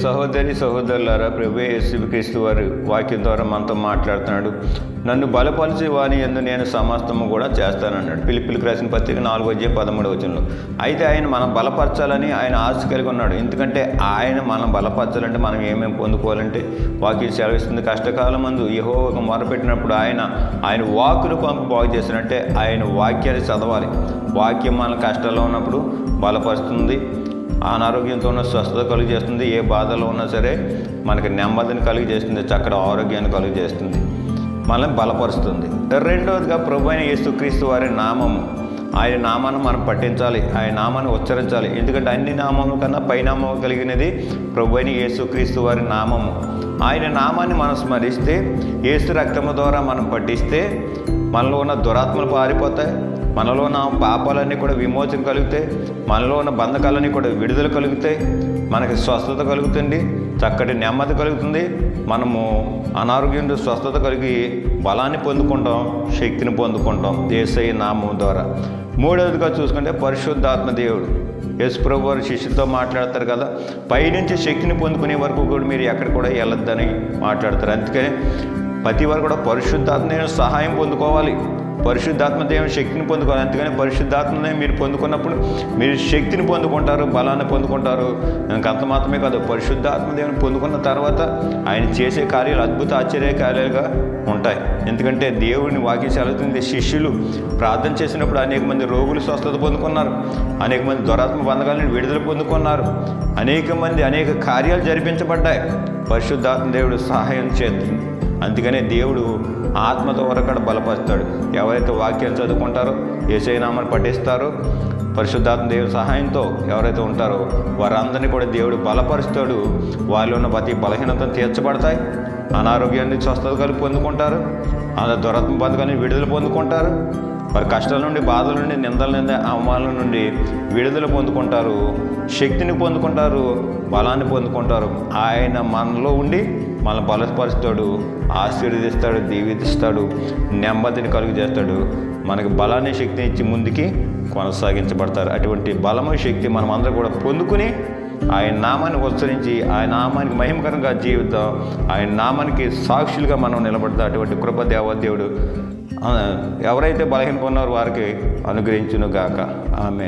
సహోదరి సహోదరులారా, ప్రభు యేసుక్రీస్తు వారి వాక్యం ద్వారా మనతో మాట్లాడుతున్నాడు. నన్ను బలపరిచి వాని యందు నేను సమస్తము కూడా చేస్తానన్నాడు. ఫిలిప్పీయులకు రాసిన పత్రిక 4:13 అయితే ఆయన మనం బలపరచాలని ఆయన ఆశ కలిగి ఉన్నాడు. ఎందుకంటే ఆయన మనం బలపరచాలంటే మనం ఏమేమి పొందుకోవాలంటే వాక్యం సెలవిస్తుంది. కష్టకాలం మందు యెహోవాకు మొరపెట్టినప్పుడు ఆయన వాక్కును పంపి బాగు చేసినట్టే ఆయన వాక్యాన్ని చదవాలి. వాక్యం మన కష్టాల్లో ఉన్నప్పుడు బలపరుస్తుంది, అనారోగ్యంతో ఉన్న స్వస్థత కలుగు చేస్తుంది. ఏ బాధలో ఉన్నా సరే మనకి నెమ్మదిని కలుగు చేస్తుంది, చక్కటి ఆరోగ్యాన్ని కలుగు చేస్తుంది, మనల్ని బలపరుస్తుంది. రెండవదిగా ప్రభు అయిన యేసుక్రీస్తు వారి నామము, ఆయన నామాన్ని మనం పఠించాలి, ఆయన నామాన్ని ఉచ్చరించాలి. ఎందుకంటే అన్ని నామము కన్నా పైనామము కలిగినది ప్రభు అయిన యేసుక్రీస్తు వారి నామము. ఆయన నామాన్ని మనం స్మరిస్తే, యేసు రక్తము ద్వారా మనం పఠిస్తే మనలో ఉన్న దురాత్మలు పారిపోతాయి, మనలో ఉన్న పాపాలన్నీ కూడా విమోచన కలుగుతాయి, మనలో ఉన్న బంధకాలన్నీ కూడా విడుదల కలుగుతాయి, మనకి స్వస్థత కలుగుతుంది, చక్కటి నెమ్మది కలుగుతుంది, మనము అనారోగ్యంతో స్వస్థత కలిగి బలాన్ని పొందుకుంటాం, శక్తిని పొందుకుంటాం యేసయ్య నామం ద్వారా. మూడవదిగా చూసుకుంటే పరిశుద్ధాత్మ దేవుడు. యేసు ప్రభు వారు శిష్యులతో మాట్లాడతారు కదా, పైనుంచి శక్తిని పొందుకునే వరకు కూడా మీరు ఎక్కడ కూడా వెళ్ళొద్దని మాట్లాడతారు. అందుకని ప్రతి వారు కూడా పరిశుద్ధాత్మ సహాయం పొందుకోవాలి, పరిశుద్ధాత్మ దేవుని శక్తిని పొందుకోవాలి. అందుకని పరిశుద్ధాత్మని మీరు పొందుకున్నప్పుడు మీరు శక్తిని పొందుకుంటారు, బలాన్ని పొందుకుంటారు. అంత మాత్రమే కాదు, పరిశుద్ధాత్మ దేవుని పొందుకున్న తర్వాత ఆయన చేసే కార్యాలు అద్భుత ఆశ్చర్య కార్యాలుగా ఉంటాయి. ఎందుకంటే దేవుని వాక్యం సెలవుతుంది, శిష్యులు ప్రార్థన చేసినప్పుడు అనేక మంది రోగులు స్వస్థత పొందుకున్నారు, అనేక మంది దురాత్మ బంధకాలను విడుదల పొందుకున్నారు, అనేక కార్యాలు జరిపించబడ్డాయి పరిశుద్ధాత్మ దేవుడు సహాయం చేస్తుంది. అందుకనే దేవుడు ఆత్మతో వరకడ బలపరుస్తాడు. ఎవరైతే వాక్యాలు చదువుకుంటారో, యేసయ్య నామాన్ని పఠిస్తారో, పరిశుద్ధాత్మ దేవుడి సహాయంతో ఎవరైతే ఉంటారో వారందరినీ కూడా దేవుడు బలపరుస్తాడు. వారిలో ఉన్న ప్రతి బలహీనతను తీర్చబడతాయి, అనారోగ్యాన్ని స్వస్థత కలిపి పొందుకుంటారు, దురాత్మ బంధకాన్ని విడుదల పొందుకుంటారు, వారి కష్టాల నుండి, బాధల నుండి, నిందల నుండి, అవమానాల నుండి విడుదల పొందుకుంటారు, శక్తిని పొందుకుంటారు, బలాన్ని పొందుకుంటారు. ఆయన మనలో ఉండి మనల్ని బలపరుస్తాడు, ఆశీర్వదిస్తాడు, దీవిస్తాడు, నెమ్మదిని కలుగు చేస్తాడు, మనకి బలాన్ని శక్తిని ఇచ్చి ముందుకి కొనసాగించబడతారు. అటువంటి బలము శక్తి మనం అందరూ కూడా పొందుకుని ఆయన నామాన్ని ఉచ్చరించి ఆయన నామానికి మహిమకరంగా జీవిద్దాం, ఆయన నామానికి సాక్షులుగా మనం నిలబడతాం. అటువంటి కృప దేవదేవుడు ఎవరైతే బలహీనకున్నారో వారికి అనుగ్రహించును గాక. ఆమేన్.